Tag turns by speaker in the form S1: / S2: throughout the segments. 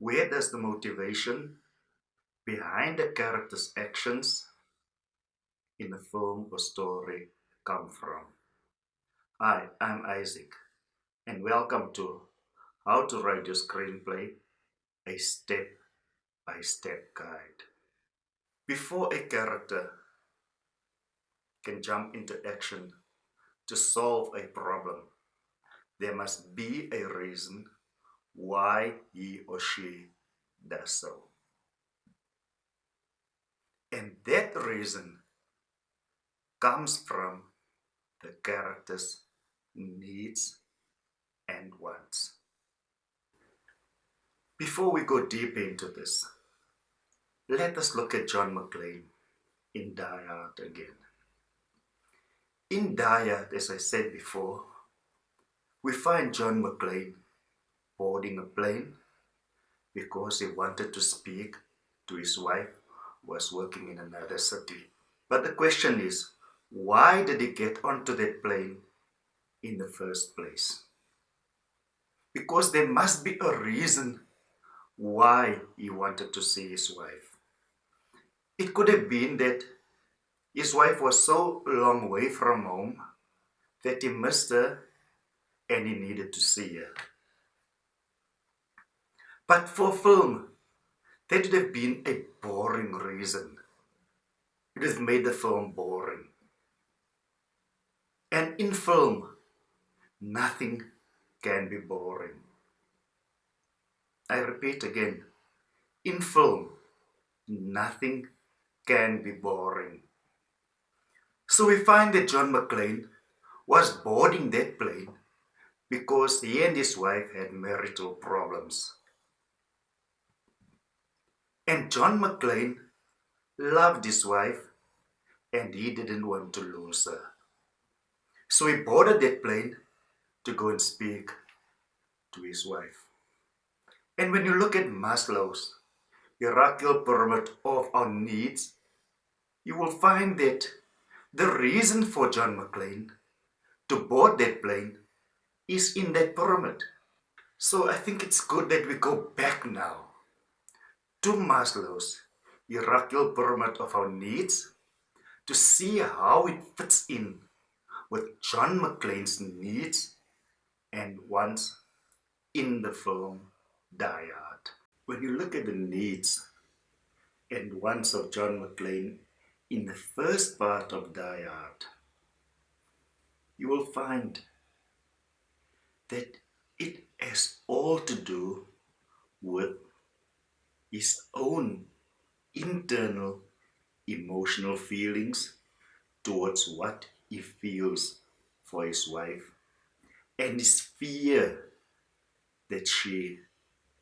S1: Where does the motivation behind the character's actions in a film or story come from? Hi, I'm Isaac, and welcome to How to Write Your Screenplay, a step-by-step guide. Before a character can jump into action to solve a problem, there must be a reason why he or she does so. And that reason comes from the character's needs and wants. Before we go deep into this, let us look at John McClane in Die Hard again. In Die Hard, as I said before, we find John McClane boarding a plane because he wanted to speak to his wife who was working in another city. But the question is, why did he get onto that plane in the first place? Because there must be a reason why he wanted to see his wife. It could have been that his wife was so long away from home that he missed her and he needed to see her. But for film, that would have been a boring reason. It would have made the film boring. And in film, nothing can be boring. I repeat again, in film, nothing can be boring. So we find that John McClane was boarding that plane because he and his wife had marital problems. And John McClane loved his wife and he didn't want to lose her. So he boarded that plane to go and speak to his wife. And when you look at Maslow's hierarchical pyramid of our needs, you will find that the reason for John McClane to board that plane is in that pyramid. So I think it's good that we go back now to Maslow's hierarchical pyramid of our needs to see how it fits in with John McClane's needs and wants in the film Die Hard. When you look at the needs and wants of John McClane in the first part of Die Hard, you will find that it has all to do with his own internal emotional feelings towards what he feels for his wife and his fear that she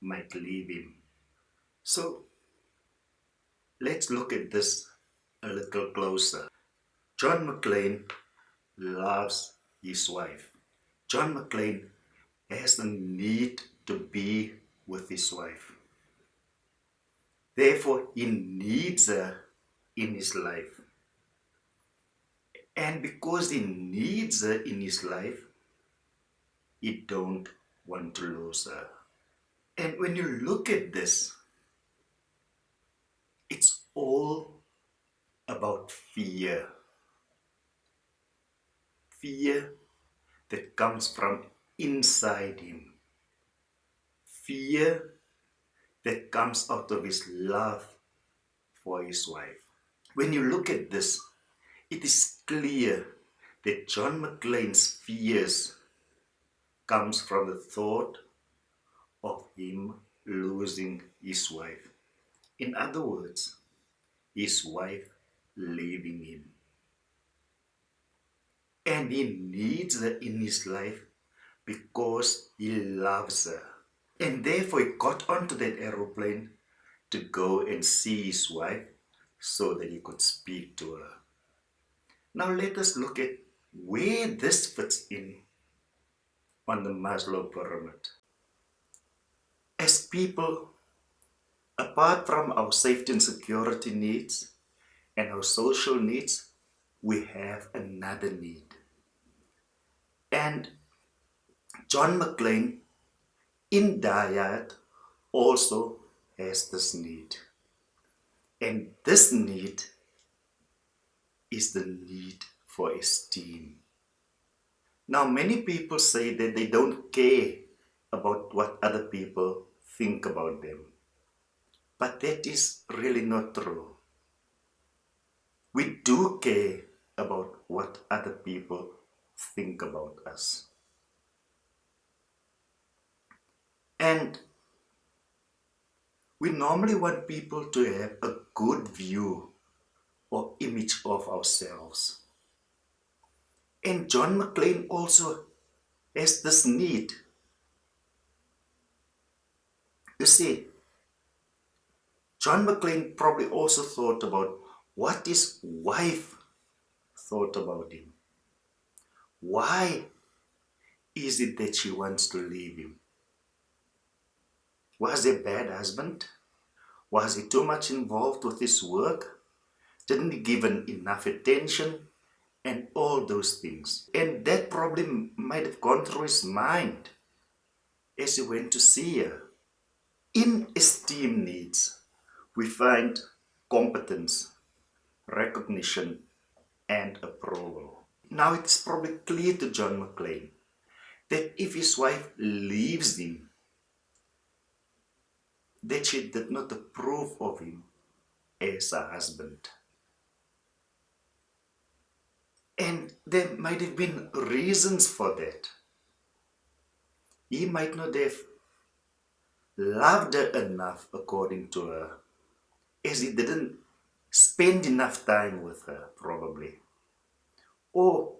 S1: might leave him. So let's look at this a little closer. John McClane loves his wife. John McClane has the need to be with his wife. Therefore, he needs her in his life. And because he needs her in his life, he don't want to lose her. And when you look at this, it's all about fear. Fear that comes from inside him. Fear that comes out of his love for his wife. When you look at this, it is clear that John McClane's fears comes from the thought of him losing his wife. In other words, his wife leaving him. And he needs her in his life because he loves her. And therefore he got onto that aeroplane to go and see his wife so that he could speak to her. Now let us look at where this fits in on the Maslow pyramid. As people, apart from our safety and security needs and our social needs, we have another need. And John McClane in Die Hard also has this need. And this need is the need for esteem. Now, many people say that they don't care about what other people think about them. But that is really not true. We do care about what other people think about us. And we normally want people to have a good view or image of ourselves. And John McClane also has this need. You see, John McClane probably also thought about what his wife thought about him. Why is it that she wants to leave him? Was he a bad husband? Was he too much involved with his work? Didn't he give enough attention? And all those things. And that probably might have gone through his mind as he went to see her. In esteem needs, we find competence, recognition, and approval. Now it's probably clear to John McClane that if his wife leaves him, that she did not approve of him as a husband. And there might have been reasons for that. He might not have loved her enough, according to her, as he didn't spend enough time with her, probably. Or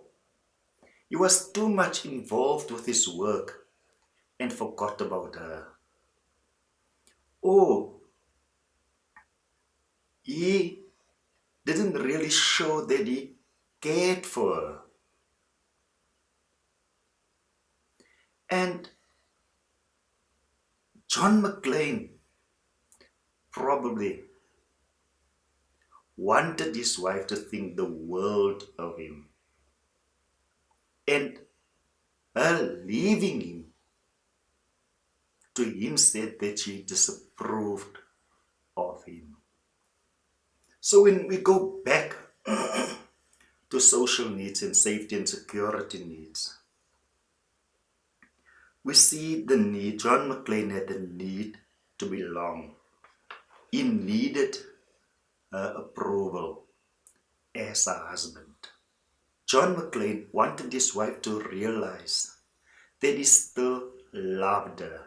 S1: he was too much involved with his work and forgot about her. Or he didn't really show that he cared for her. And John McClane probably wanted his wife to think the world of him. And her leaving him, to him, said that she disapproved of him. So when we go back to social needs and safety and security needs, we see the need. John McClane had the need to belong. He needed her approval as a husband. John McClane wanted his wife to realize that he still loved her,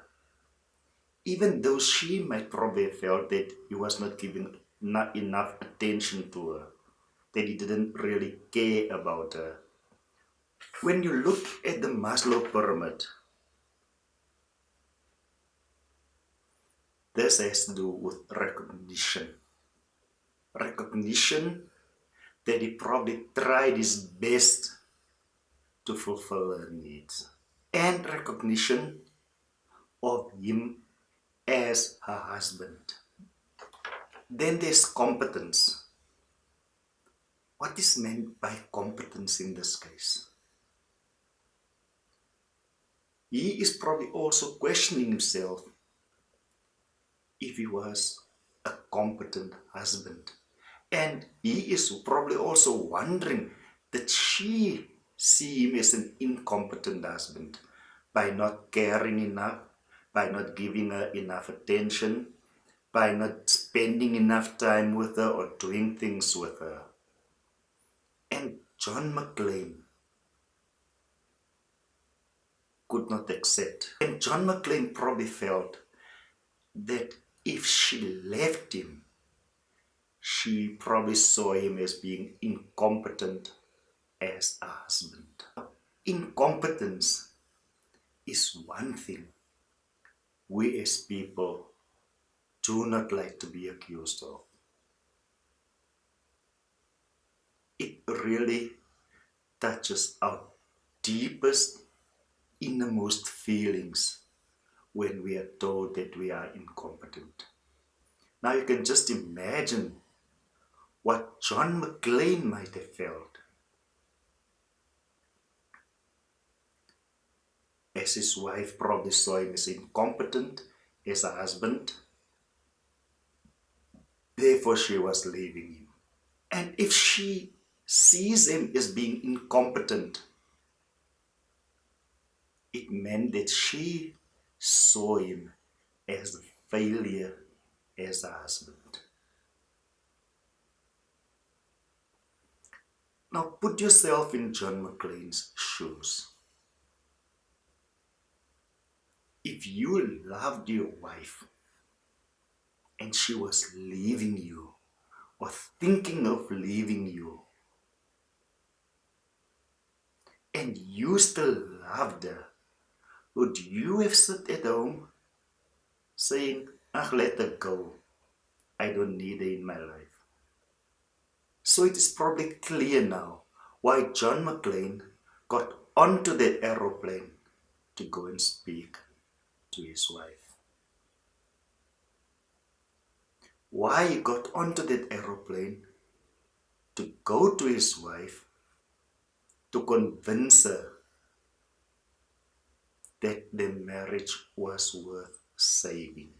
S1: even though she might probably have felt that he was not giving not enough attention to her, that he didn't really care about her. When you look at the Maslow pyramid, this has to do with recognition. Recognition that he probably tried his best to fulfill her needs. And recognition of him as her husband. Then there's competence. What is meant by competence in this case? He is probably also questioning himself if he was a competent husband. And he is probably also wondering that she see him as an incompetent husband by not caring enough, by not giving her enough attention, by not spending enough time with her or doing things with her. And John McClane could not accept. And John McClane probably felt that if she left him, she probably saw him as being incompetent as a husband. Incompetence is one thing we as people do not like to be accused of. It really touches our deepest, innermost feelings when we are told that we are incompetent. Now you can just imagine what John McClane might have felt as his wife probably saw him as incompetent as a husband. Therefore, she was leaving him. And if she sees him as being incompetent, it meant that she saw him as a failure as a husband. Now put yourself in John McClane's shoes. If you loved your wife and she was leaving you or thinking of leaving you, and you still loved her, would you have sat at home saying, "Ah, let her go. I don't need her in my life"? So it is probably clear now why John McClane got onto that aeroplane to go and speak to his wife. Why he got onto that aeroplane to go to his wife to convince her that their marriage was worth saving.